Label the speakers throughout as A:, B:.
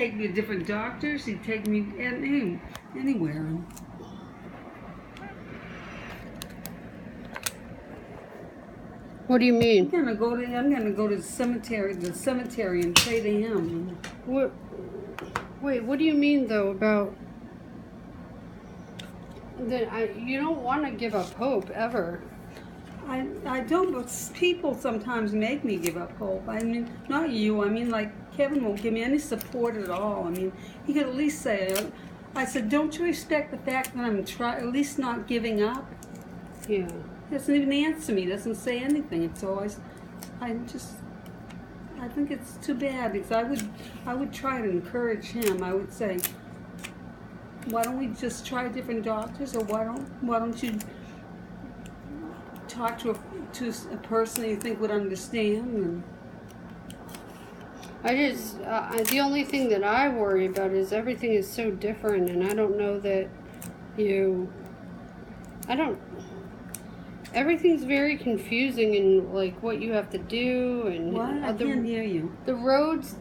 A: take me to different doctors. He'd take me anywhere.
B: What do you mean?
A: I'm gonna go to the cemetery and pray to him.
B: What? Wait, what do you mean though about that? You don't want to give up hope ever.
A: I don't, but people sometimes make me give up hope. I mean, not you. I mean, like, Kevin won't give me any support at all. I mean, he could at least say, I said, don't you respect the fact that I'm at least not giving up?
B: Yeah.
A: He doesn't even answer me. Doesn't say anything. It's always, I think it's too bad, because I would try to encourage him. I would say, why don't we just try different doctors, or why don't you talk to a person that you think would understand? And
B: the only thing that I worry about is everything is so different, and I don't know that everything's very confusing, and like what you have to do, and
A: what? I can't hear you.
B: The roads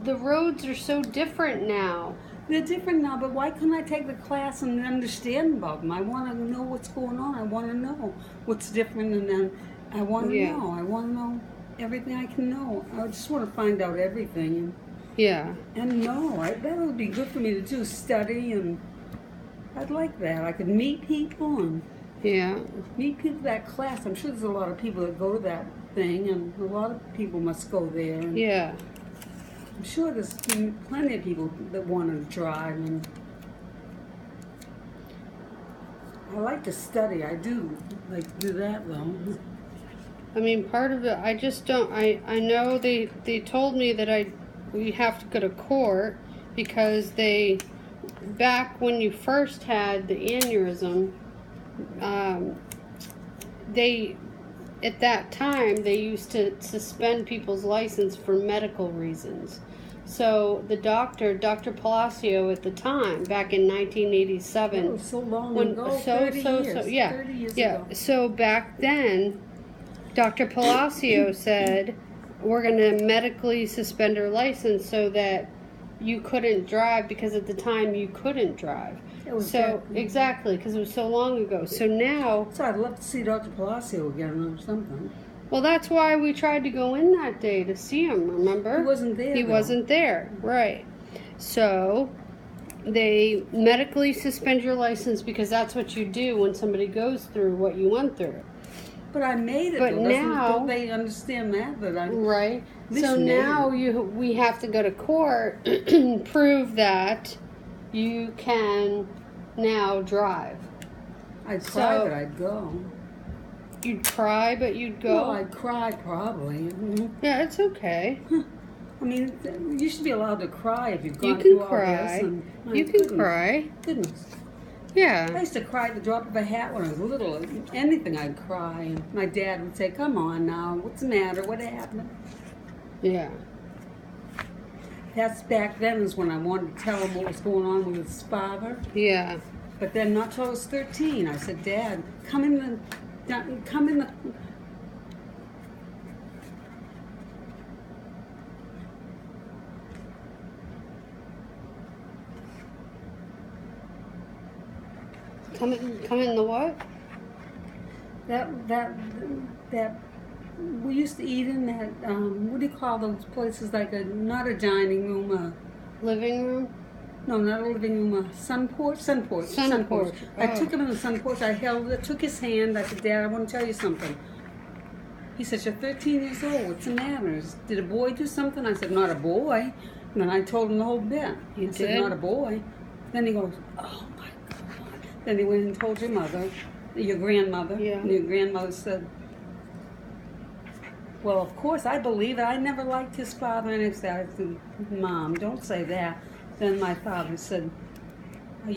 B: are so different now.
A: They're different now, but why couldn't I take the class and understand about them? I want to know what's going on. I want to know what's different, and then I want to know. I want to know everything I can know. I just want to find out everything. And know. That would be good for me to do, study, and I'd like that. I could meet people and meet people that class. I'm sure there's a lot of people that go to that thing, and a lot of people must go there. And I'm sure there's plenty of people that want to drive, and I like to study. I do like to do that, though.
B: I mean, part of it, I just don't, I know they told me that we have to go to court because back when you first had the aneurysm, at that time, they used to suspend people's license for medical reasons. So the Dr. Palacio at the time, back in 1987.
A: That was so long ago, 30 years ago.
B: So back then, Dr. Palacio said, we're going to medically suspend her license so that you couldn't drive, because at the time you couldn't drive. Exactly, because it was so long ago. So now...
A: So I'd love to see Dr. Palacio again or something.
B: Well, that's why we tried to go in that day to see him, remember?
A: He wasn't there,
B: He wasn't there, right. So they medically suspend your license because that's what you do when somebody goes through what you went through.
A: But I made it.
B: But
A: though.
B: now...
A: Don't they understand that I...
B: Right. So now we have to go to court and prove that you can now drive.
A: I'd cry, but I'd go.
B: You'd cry, but you'd go?
A: Well, I'd cry, probably. Mm-hmm.
B: Yeah, it's okay.
A: I mean, you should be allowed to cry if you've gone through all this.
B: You can cry.
A: Goodness.
B: Yeah.
A: I used to cry at the drop of a hat when I was little. Anything I'd cry. And my dad would say, come on now, what's the matter? What happened?
B: Yeah.
A: That's back then is when I wanted to tell him what was going on with his father.
B: Yeah.
A: But then not till I was 13, I said, Dad, come in the... Come in the
B: what?
A: That we used to eat in that what do you call those places, like not a dining room, a
B: living room?
A: No, not a living room, a sun porch. I took him in the sun porch. I took his hand. I said, Dad, I want to tell you something. He said, you're 13 years old. What's the matter? Did a boy do something? I said, not a boy. And then I told him the whole bit. He said, not a boy. Then he goes, oh my God. Then he went and told your mother, your grandmother.
B: Yeah.
A: And your grandmother said, well, of course, I believe it. I never liked his father. And I said, Mom, don't say that. Then my father said, then